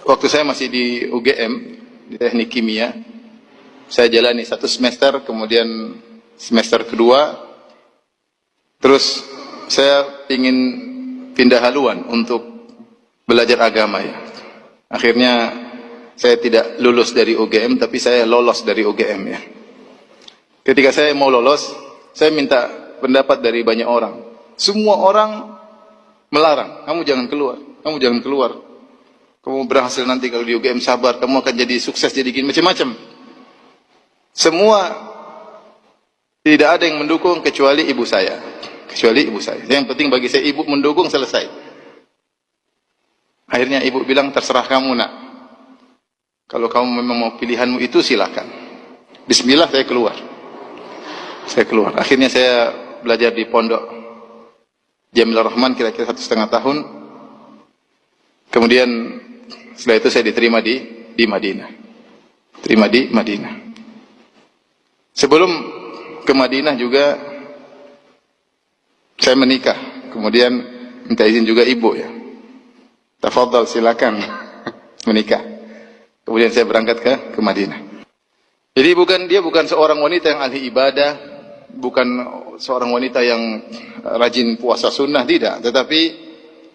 waktu saya masih di UGM, di Teknik Kimia, saya jalani 1 semester, kemudian semester kedua, terus saya ingin pindah haluan untuk belajar agama ya. Akhirnya saya tidak lulus dari UGM, tapi saya lolos dari UGM ya. Ketika saya mau lolos, saya minta pendapat dari banyak orang. Semua orang melarang, kamu jangan keluar, kamu jangan keluar. Kamu berhasil nanti kalau di UGM, sabar, kamu akan jadi sukses, jadi gini, macam-macam. Semua tidak ada yang mendukung kecuali ibu saya. Kecuali ibu saya. Yang penting bagi saya, ibu mendukung, selesai. Akhirnya ibu bilang, terserah kamu nak. Kalau kamu memang mau pilihanmu itu, silakan. Bismillah, saya keluar. Saya keluar. Akhirnya saya belajar di pondok Jamil Rahman kira-kira 1,5 tahun. Kemudian setelah itu saya diterima di Madinah. Terima di Madinah. Sebelum ke Madinah juga saya menikah. Kemudian minta izin juga ibu ya. Tafadhal, silakan menikah. Kemudian saya berangkat ke Madinah. Jadi dia bukan seorang wanita yang ahli ibadah, bukan seorang wanita yang rajin puasa sunnah, tidak. Tetapi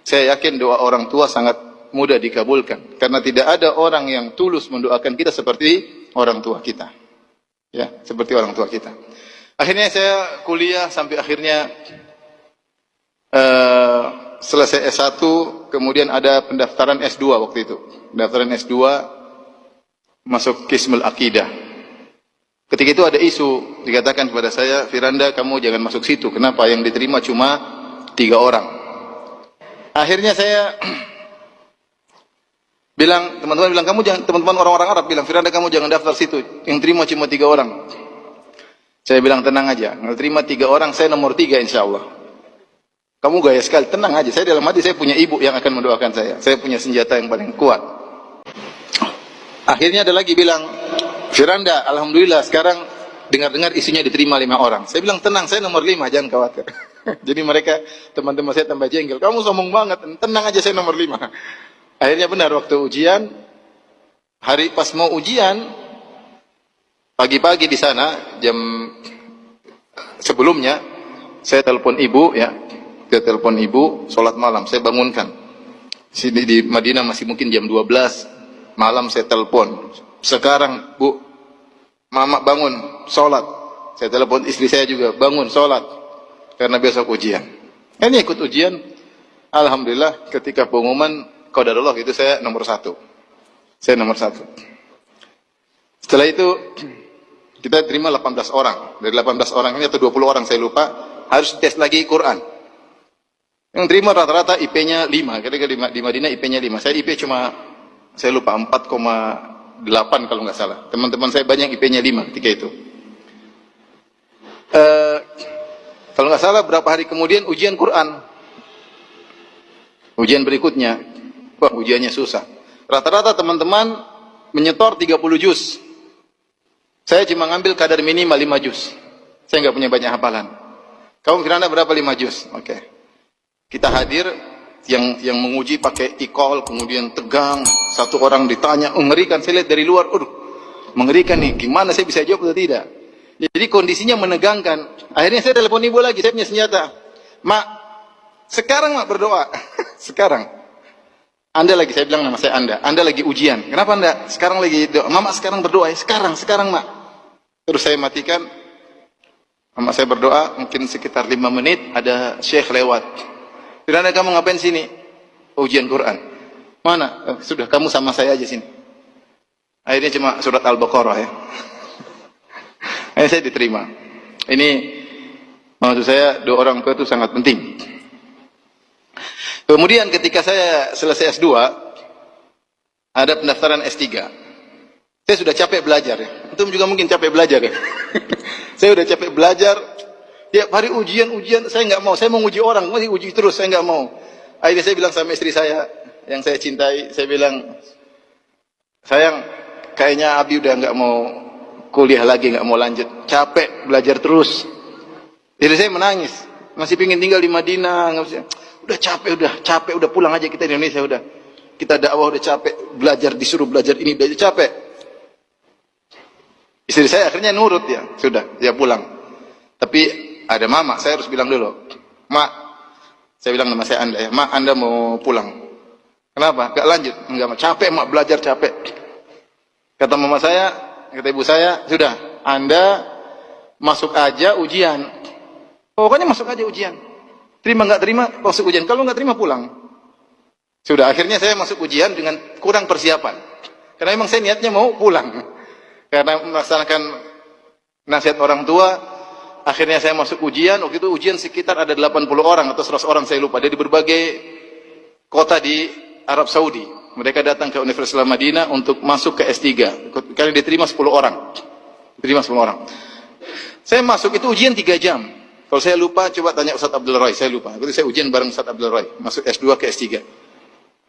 saya yakin doa orang tua sangat mudah dikabulkan. Karena tidak ada orang yang tulus mendoakan kita seperti orang tua kita. Ya, seperti orang tua kita. Akhirnya saya kuliah sampai akhirnya selesai S1, kemudian ada pendaftaran S2 waktu itu. Pendaftaran S2 masuk Qismul Aqidah. Ketika itu ada isu, dikatakan kepada saya, Firanda, kamu jangan masuk situ. Kenapa? Yang diterima cuma 3 orang. Akhirnya saya bilang, teman-teman bilang, teman-teman orang-orang Arab bilang, Firanda, kamu jangan daftar situ. Yang terima cuma 3 orang. Saya bilang, tenang aja. Kalau terima 3 orang, saya nomor 3 insya Allah. Kamu gaya sekali, tenang aja. Saya dalam hati, saya punya ibu yang akan mendoakan saya. Saya punya senjata yang paling kuat. Akhirnya ada lagi bilang, Firanda, alhamdulillah sekarang dengar-dengar isunya diterima 5 orang. Saya bilang, tenang, saya nomor 5, jangan khawatir. Jadi mereka, teman-teman saya tambah jengkel. Kamu sombong banget, tenang aja, saya nomor 5. Akhirnya benar, waktu ujian, hari pas mau ujian, pagi-pagi di sana, jam sebelumnya, saya telepon ibu ya. Saya telepon ibu, sholat malam, saya bangunkan. Sini di Madinah masih mungkin jam 12 malam, saya telepon. Sekarang bu, mama bangun, sholat. Saya telepon istri saya juga, bangun, sholat. Karena besok ujian. Ini ikut ujian. Alhamdulillah ketika pengumuman qadarullah itu saya nomor 1. Saya nomor 1. Setelah itu kita terima 18 orang. Dari 18 orang ini atau 20 orang saya lupa, harus tes lagi Quran. Yang terima rata-rata IP-nya 5. Kira-kira di Madinah IP-nya 5. Saya IP cuma, saya lupa 4,8 kalau nggak salah. Teman-teman saya banyak IP-nya 5 ketika itu. Kalau nggak salah berapa hari kemudian ujian Quran. Ujian berikutnya. Wah, ujiannya susah. Rata-rata teman-teman menyetor 30 juz. Saya cuma ngambil kadar minimal 5 juz. Saya nggak punya banyak hafalan. Kamu kira berapa 5 juz? Oke. Kita hadir, yang menguji pakai e-call, kemudian tegang, satu orang ditanya, mengerikan, saya lihat dari luar, mengerikan nih, gimana saya bisa jawab atau tidak? Jadi kondisinya menegangkan. Akhirnya saya telepon ibu lagi, saya punya senjata. Mak, sekarang mak berdoa. Sekarang. Anda lagi, saya bilang nama saya Anda lagi ujian. Kenapa Anda? Sekarang lagi doa. Mama sekarang berdoa ya, sekarang mak. Terus saya matikan. Mama saya berdoa, mungkin sekitar 5 menit, ada syekh lewat. Firanda, kamu ngapain sini? Ujian Quran. Mana? Sudah, kamu sama saya aja sini. Akhirnya cuma surat Al-Baqarah ya. Akhirnya saya diterima. Ini maksud saya, doa orang tua itu sangat penting. Kemudian ketika saya selesai S2, ada pendaftaran S3. Saya sudah capek belajar ya. Itu juga mungkin capek belajar ya. Saya sudah capek belajar. Tiap hari ujian, saya nggak mau. Saya mau uji orang, masih uji terus, saya nggak mau. Akhirnya saya bilang sama istri saya, yang saya cintai, saya bilang, sayang, kayaknya Abi udah nggak mau kuliah lagi, nggak mau lanjut. Capek belajar terus. Jadi saya menangis. Masih pingin tinggal di Madinah. udah capek, udah pulang aja kita di Indonesia udah. Kita dakwah udah capek, belajar disuruh belajar ini udah capek. Istri saya akhirnya nurut ya, sudah, dia pulang. Tapi ada mama, saya harus bilang dulu, Mak, saya bilang nama saya Anda ya, Mak, Anda mau pulang. Kenapa? Gak lanjut, enggak, capek Mak, belajar capek. Kata mama saya, kata ibu saya, sudah, Anda masuk aja ujian. Pokoknya masuk aja ujian. Terima nggak terima, masuk ujian. Kalau nggak terima pulang. Sudah, akhirnya saya masuk ujian dengan kurang persiapan. Karena memang saya niatnya mau pulang. Karena melaksanakan nasihat orang tua, akhirnya saya masuk ujian. Waktu itu ujian sekitar ada 80 orang atau 100 orang, saya lupa. Dari berbagai kota di Arab Saudi. Mereka datang ke Universitas Madinah untuk masuk ke S3. Karena diterima 10 orang. Diterima 10 orang. Saya masuk itu ujian 3 jam. Kalau saya lupa, coba tanya Ustaz Abdul Roy. Saya lupa. Waktu saya ujian bareng Ustaz Abdul Roy. Masuk S2 ke S3.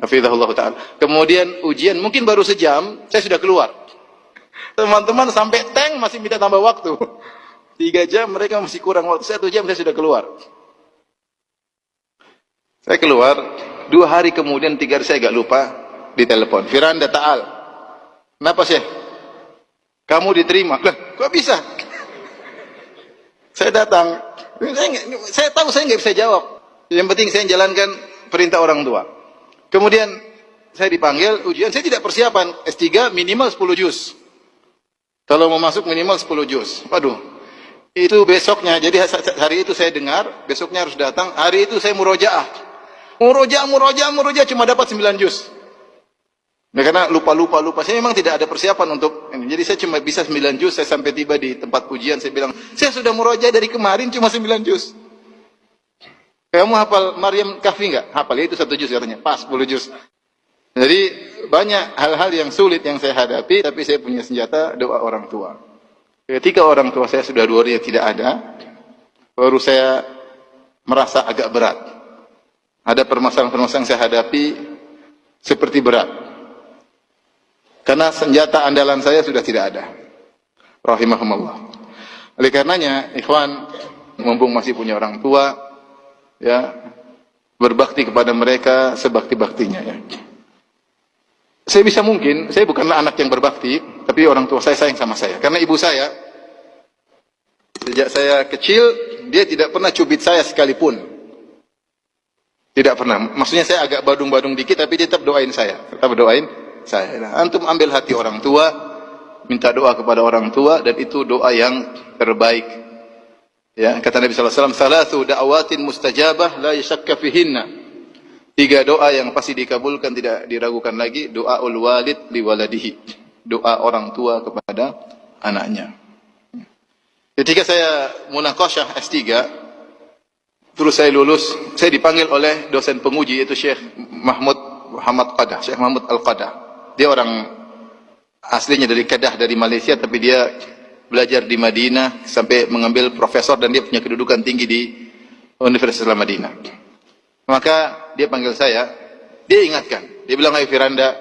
Hafizahullah ta'ala. Kemudian ujian mungkin baru sejam, saya sudah keluar. Teman-teman sampai tank masih minta tambah waktu. 3 jam mereka masih kurang waktu. 1 jam saya sudah keluar. Saya keluar. 2 hari kemudian, 3 hari saya agak lupa. Ditelepon. Firanda Ta'al. Kenapa Syekh? Kamu diterima. Lah, kok bisa? Saya datang. Saya tahu saya nggak bisa jawab. Yang penting saya jalankan perintah orang tua. Kemudian saya dipanggil ujian. Saya tidak persiapan. S3 minimal 10 juz. Kalau mau masuk minimal 10 juz. Waduh. Itu besoknya. Jadi hari itu saya dengar. Besoknya harus datang. Hari itu saya murojaah. Murojaah. Cuma dapat 9 juz. Nah, karena lupa. Saya memang tidak ada persiapan untuk ini. Jadi saya cuma bisa 9 juz. Saya sampai tiba di tempat ujian. Saya bilang, saya sudah murojaah dari kemarin cuma 9 juz. Kamu hafal Maryam Kahfi enggak? Hafal, itu 1 juz katanya. Pas 10 juz. Jadi banyak hal-hal yang sulit yang saya hadapi. Tapi saya punya senjata doa orang tua. Ketika orang tua saya sudah 2 hari tidak ada, baru saya merasa agak berat. Ada permasalahan-permasalahan yang saya hadapi seperti berat. Karena senjata andalan saya sudah tidak ada. Rahimahumullah. Oleh karenanya, ikhwan, mumpung masih punya orang tua, ya, berbakti kepada mereka sebakti-baktinya ya. Saya bisa mungkin, saya bukanlah anak yang berbakti, tapi orang tua saya sayang sama saya. Karena ibu saya, sejak saya kecil, dia tidak pernah cubit saya sekalipun. Tidak pernah. Maksudnya saya agak badung-badung dikit, tapi dia tetap doain saya. Tetap doain saya. Nah, antum ambil hati orang tua, minta doa kepada orang tua, dan itu doa yang terbaik. Ya, kata Nabi SAW, "Salatu da'awatin mustajabah la yashakka fihinna." 3 doa yang pasti dikabulkan, tidak diragukan lagi. Doaul walid li waladihi. Doa orang tua kepada anaknya. Ketika saya munaqasyah S3, terus saya lulus, saya dipanggil oleh dosen penguji, yaitu Syekh Muhammad Qadah, Syekh Mahmud Al-Qadah. Dia orang aslinya dari Kedah, dari Malaysia, tapi dia belajar di Madinah sampai mengambil profesor, dan dia punya kedudukan tinggi di Universitas Madinah. Maka dia panggil saya, dia ingatkan, dia bilang, "Hai Firanda,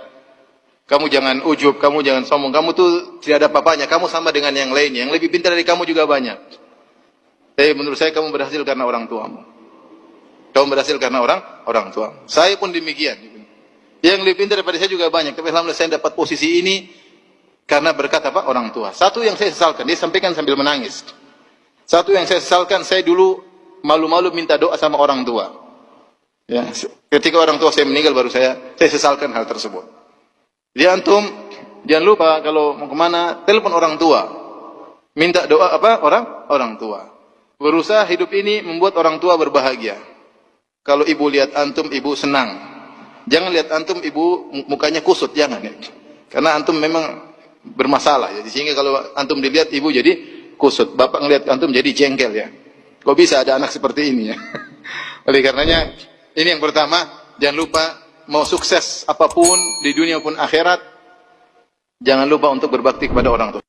kamu jangan ujub, kamu jangan sombong, kamu tuh tidak ada apa-apanya, kamu sama dengan yang lainnya, yang lebih pintar dari kamu juga banyak. Tapi menurut saya kamu berhasil karena orang tuamu. Kamu berhasil karena orang tua. Saya pun demikian. Yang lebih pintar daripada saya juga banyak. Tapi alhamdulillah saya dapat posisi ini karena berkat apa? Orang tua. Satu yang saya sesalkan, dia sampaikan sambil menangis. Satu yang saya sesalkan, saya dulu malu-malu minta doa sama orang tua. Ya, ketika orang tua saya meninggal, baru saya sesalkan hal tersebut. Jadi antum jangan lupa kalau mau kemana, telepon orang tua. Minta doa apa? Orang tua. Berusaha hidup ini membuat orang tua berbahagia. Kalau ibu lihat antum, ibu senang. Jangan lihat antum, ibu mukanya kusut, jangan ya. Karena antum memang bermasalah ya. Sehingga kalau antum dilihat, ibu jadi kusut. Bapak ngelihat antum jadi jengkel ya. Kok bisa ada anak seperti ini ya? Oleh karenanya, ini yang pertama, jangan lupa mau sukses apapun di dunia maupun akhirat, jangan lupa untuk berbakti kepada orang tua.